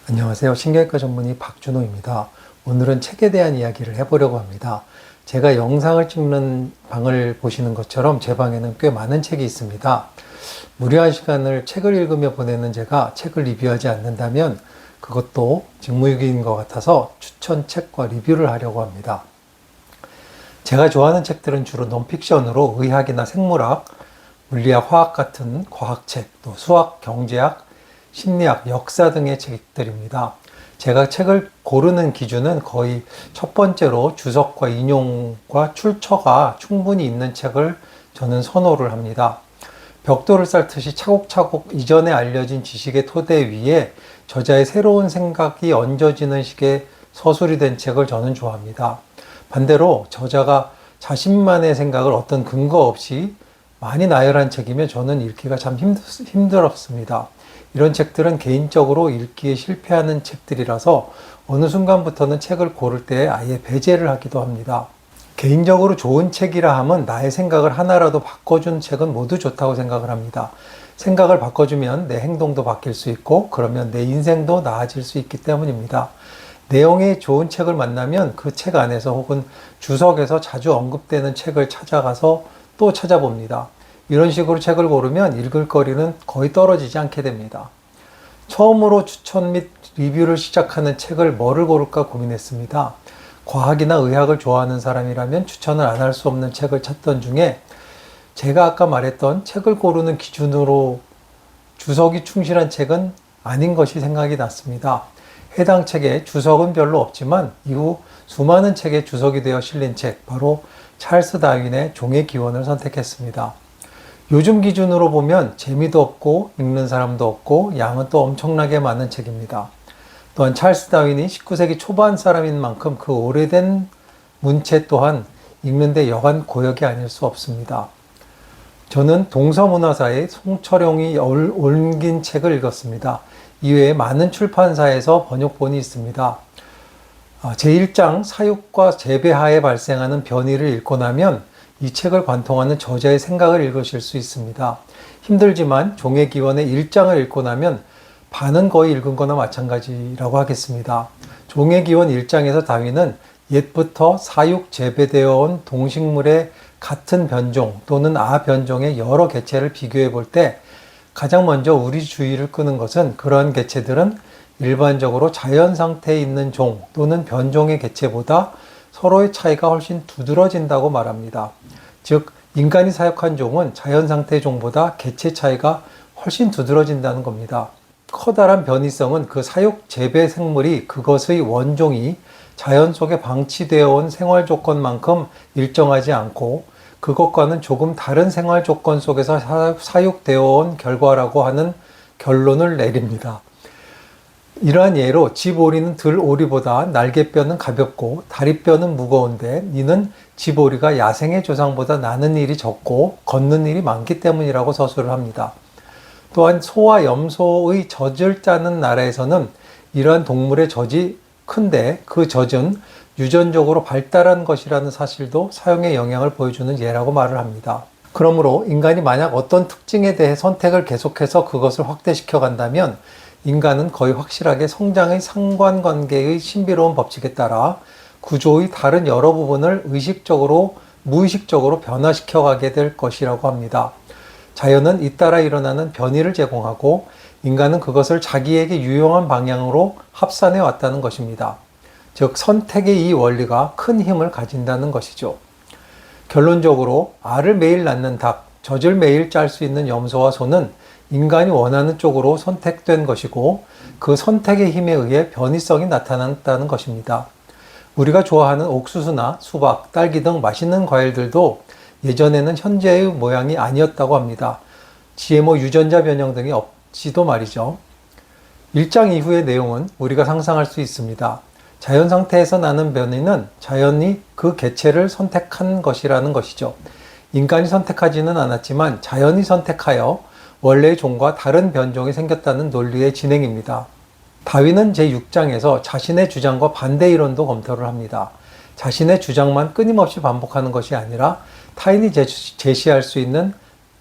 안녕하세요. 신경외과 전문의 박준호입니다. 오늘은 책에 대한 이야기를 해보려고 합니다. 제가 영상을 찍는 방을 보시는 것처럼 제 방에는 꽤 많은 책이 있습니다. 무료한 시간을 책을 읽으며 보내는 제가 책을 리뷰하지 않는다면 그것도 직무유기인 것 같아서 추천 책과 리뷰를 하려고 합니다. 제가 좋아하는 책들은 주로 논픽션으로 의학이나 생물학, 물리학, 화학 같은 과학책, 또 수학, 경제학, 심리학, 역사 등의 책들입니다. 제가 책을 고르는 기준은 거의 첫 번째로 주석과 인용과 출처가 충분히 있는 책을 저는 선호를 합니다. 벽돌을 쌓듯이 차곡차곡 이전에 알려진 지식의 토대 위에 저자의 새로운 생각이 얹어지는 식의 서술이 된 책을 저는 좋아합니다. 반대로 저자가 자신만의 생각을 어떤 근거 없이 많이 나열한 책이면 저는 읽기가 참 힘들었습니다. 이런 책들은 개인적으로 읽기에 실패하는 책들이라서 어느 순간부터는 책을 고를 때 아예 배제를 하기도 합니다. 개인적으로 좋은 책이라 함은 나의 생각을 하나라도 바꿔준 책은 모두 좋다고 생각을 합니다. 생각을 바꿔주면 내 행동도 바뀔 수 있고 그러면 내 인생도 나아질 수 있기 때문입니다. 내용이 좋은 책을 만나면 그 책 안에서 혹은 주석에서 자주 언급되는 책을 찾아가서 또 찾아봅니다. 이런 식으로 책을 고르면 읽을 거리는 거의 떨어지지 않게 됩니다. 처음으로 추천 및 리뷰를 시작하는 책을 뭐를 고를까 고민했습니다. 과학이나 의학을 좋아하는 사람이라면 추천을 안 할 수 없는 책을 찾던 중에 제가 아까 말했던 책을 고르는 기준으로 주석이 충실한 책은 아닌 것이 생각이 났습니다. 해당 책에 주석은 별로 없지만 이후 수많은 책에 주석이 되어 실린 책, 바로 찰스 다윈의 종의 기원을 선택했습니다. 요즘 기준으로 보면 재미도 없고 읽는 사람도 없고 양은 또 엄청나게 많은 책입니다. 또한 찰스 다윈이 19세기 초반 사람인 만큼 그 오래된 문체 또한 읽는데 여간 고역이 아닐 수 없습니다. 저는 동서문화사의 송철용이 옮긴 책을 읽었습니다. 이외에 많은 출판사에서 번역본이 있습니다. 제1장 사육과 재배하에 발생하는 변이를 읽고 나면 이 책을 관통하는 저자의 생각을 읽으실 수 있습니다. 힘들지만 종의 기원의 1장을 읽고 나면 반은 거의 읽은 거나 마찬가지라고 하겠습니다. 종의 기원 1장에서 다윈은 옛부터 사육 재배되어 온 동식물의 같은 변종 또는 아변종의 여러 개체를 비교해 볼 때 가장 먼저 우리 주의를 끄는 것은 그러한 개체들은 일반적으로 자연 상태에 있는 종 또는 변종의 개체보다 서로의 차이가 훨씬 두드러진다고 말합니다. 즉, 인간이 사육한 종은 자연 상태의 종보다 개체 차이가 훨씬 두드러진다는 겁니다. 커다란 변이성은 그 사육 재배 생물이 그것의 원종이 자연 속에 방치되어 온 생활 조건만큼 일정하지 않고 그것과는 조금 다른 생활 조건 속에서 사육되어 온 결과라고 하는 결론을 내립니다. 이러한 예로 집 오리는 들 오리보다 날개뼈는 가볍고 다리뼈는 무거운데 이는 집 오리가 야생의 조상보다 나는 일이 적고 걷는 일이 많기 때문이라고 서술을 합니다. 또한 소와 염소의 젖을 짜는 나라에서는 이러한 동물의 젖이 큰데 그 젖은 유전적으로 발달한 것이라는 사실도 사용의 영향을 보여주는 예라고 말을 합니다. 그러므로 인간이 만약 어떤 특징에 대해 선택을 계속해서 그것을 확대시켜 간다면 인간은 거의 확실하게 성장의 상관관계의 신비로운 법칙에 따라 구조의 다른 여러 부분을 의식적으로, 무의식적으로 변화시켜 가게 될 것이라고 합니다. 자연은 잇따라 일어나는 변이를 제공하고 인간은 그것을 자기에게 유용한 방향으로 합산해 왔다는 것입니다. 즉, 선택의 이 원리가 큰 힘을 가진다는 것이죠. 결론적으로 알을 매일 낳는 닭, 젖을 매일 짤 수 있는 염소와 소는 인간이 원하는 쪽으로 선택된 것이고 그 선택의 힘에 의해 변이성이 나타났다는 것입니다. 우리가 좋아하는 옥수수나 수박, 딸기 등 맛있는 과일들도 예전에는 현재의 모양이 아니었다고 합니다. GMO 유전자 변형 등이 없지도 말이죠. 1장 이후의 내용은 우리가 상상할 수 있습니다. 자연 상태에서 나는 변이는 자연이 그 개체를 선택한 것이라는 것이죠. 인간이 선택하지는 않았지만 자연이 선택하여 원래의 종과 다른 변종이 생겼다는 논리의 진행입니다. 다윈은 제6장에서 자신의 주장과 반대 이론도 검토를 합니다. 자신의 주장만 끊임없이 반복하는 것이 아니라 타인이 제시할 수 있는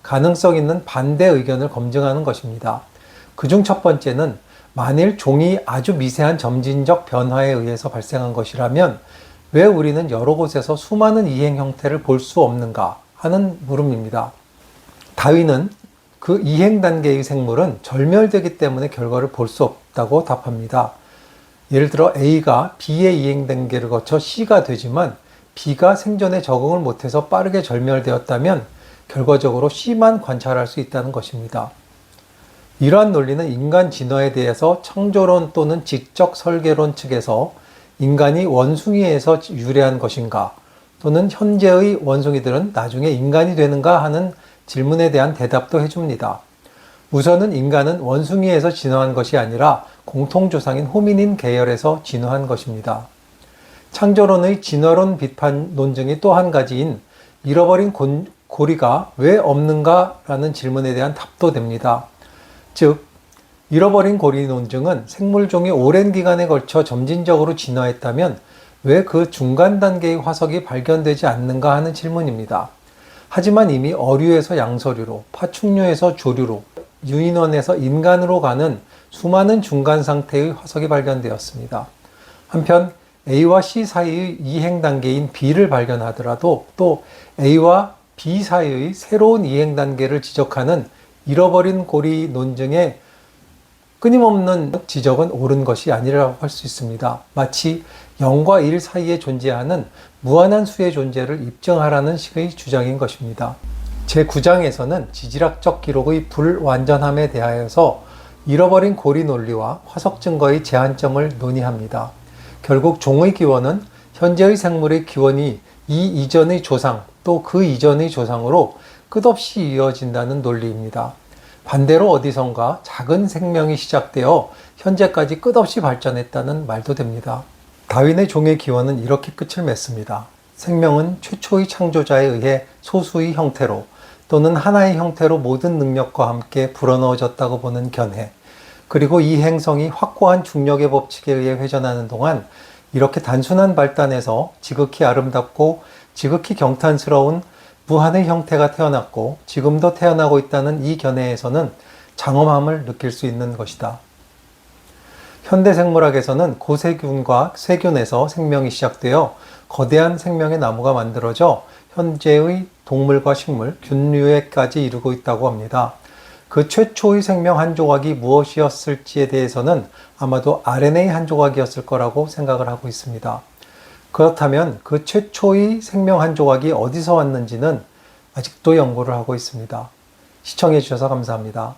가능성 있는 반대 의견을 검증하는 것입니다. 그중 첫 번째는 만일 종이 아주 미세한 점진적 변화에 의해서 발생한 것이라면 왜 우리는 여러 곳에서 수많은 이행 형태를 볼 수 없는가 하는 물음입니다. 다윈은 그 이행 단계의 생물은 절멸되기 때문에 결과를 볼 수 없다고 답합니다. 예를 들어 A가 B의 이행 단계를 거쳐 C가 되지만 B가 생존에 적응을 못해서 빠르게 절멸되었다면 결과적으로 C만 관찰할 수 있다는 것입니다. 이러한 논리는 인간 진화에 대해서 창조론 또는 지적 설계론 측에서 인간이 원숭이에서 유래한 것인가 또는 현재의 원숭이들은 나중에 인간이 되는가 하는 질문에 대한 대답도 해줍니다. 우선은 인간은 원숭이에서 진화한 것이 아니라 공통조상인 호미닌 계열에서 진화한 것입니다. 창조론의 진화론 비판 논증이 또 한 가지인 잃어버린 고리가 왜 없는가라는 질문에 대한 답도 됩니다. 즉, 잃어버린 고리 논증은 생물종이 오랜 기간에 걸쳐 점진적으로 진화했다면 왜 그 중간 단계의 화석이 발견되지 않는가 하는 질문입니다. 하지만 이미 어류에서 양서류로, 파충류에서 조류로, 유인원에서 인간으로 가는 수많은 중간 상태의 화석이 발견되었습니다. 한편 A와 C 사이의 이행 단계인 B를 발견하더라도 또 A와 B 사이의 새로운 이행 단계를 지적하는 잃어버린 고리 논증의 끊임없는 지적은 옳은 것이 아니라고 할 수 있습니다. 마치 0과 1 사이에 존재하는 무한한 수의 존재를 입증하라는 식의 주장인 것입니다. 제9장에서는 지질학적 기록의 불완전함에 대하여서 잃어버린 고리 논리와 화석 증거의 제한점을 논의합니다. 결국 종의 기원은 현재의 생물의 기원이 이 이전의 조상 또 그 이전의 조상으로 끝없이 이어진다는 논리입니다. 반대로 어디선가 작은 생명이 시작되어 현재까지 끝없이 발전했다는 말도 됩니다. 다윈의 종의 기원은 이렇게 끝을 맺습니다. 생명은 최초의 창조자에 의해 소수의 형태로 또는 하나의 형태로 모든 능력과 함께 불어넣어졌다고 보는 견해, 그리고 이 행성이 확고한 중력의 법칙에 의해 회전하는 동안 이렇게 단순한 발단에서 지극히 아름답고 지극히 경탄스러운 무한의 형태가 태어났고 지금도 태어나고 있다는 이 견해에서는 장엄함을 느낄 수 있는 것이다. 현대생물학에서는 고세균과 세균에서 생명이 시작되어 거대한 생명의 나무가 만들어져 현재의 동물과 식물, 균류에까지 이르고 있다고 합니다. 그 최초의 생명 한 조각이 무엇이었을지에 대해서는 아마도 RNA 한 조각이었을 거라고 생각을 하고 있습니다. 그렇다면 그 최초의 생명 한 조각이 어디서 왔는지는 아직도 연구를 하고 있습니다. 시청해 주셔서 감사합니다.